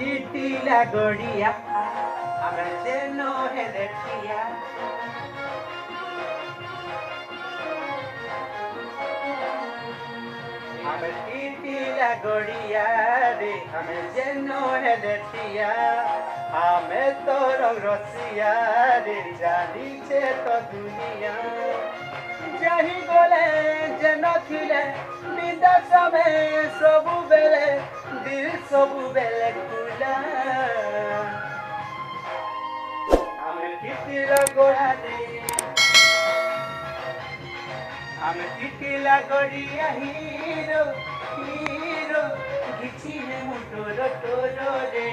titilagadia ଆମେ ଯେନ ହେଲେ ଠିଆ ଆମେ titilagadiaରେ ଆମେ ଯେନ ହେଲେ ଠିଆ ଆମେ ତୋର ରସିଆରେ ଜାଣିଛେ ତ ଦୁନିଆ ଯାହି ଗଲେ ଯେ ନଥିଲେ ବିଦେଶ ମେ ସବୁବେଳେ ଦିଲ ସବୁବେଳେ ଖୋଲା ଆମେ titilagadia ଆମେ titilagadia ହିରୋ ହିରୋ ଘିଚିଲେ ମୁଁ ତୋର ରେ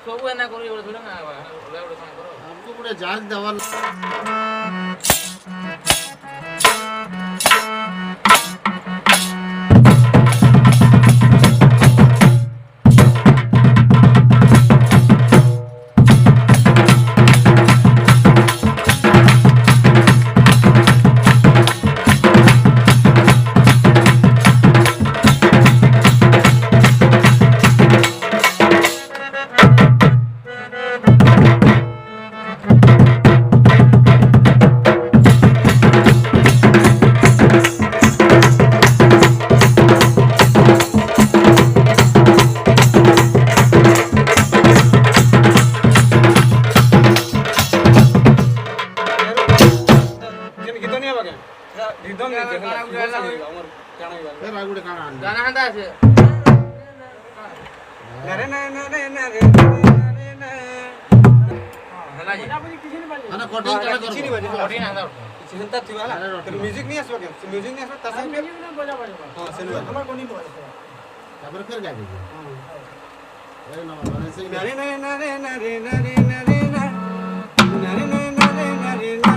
ସବୁ ଏନା କରୁ ଏଗୁଡା ଥୋଡା ନା ଅଲଗା ଗୋଟେ କାମ କର हमको पूरे जांच दवा गाना हंदा আছে नरे नरे नरे नरे हला जी ana कटिंग करा करो कोठी ना हंदा चिंता थिवा ना तर म्यूजिक नहीं आसबो के म्यूजिक नहीं आसबो तसा म्यूजिक ना बजा पड़बो हां सेनु हमर कोनी बजा तापर फिर गा दीजिए हां अरे ना मैंने से नरे नरे नरे नरे नरे नरे नरे नरे नरे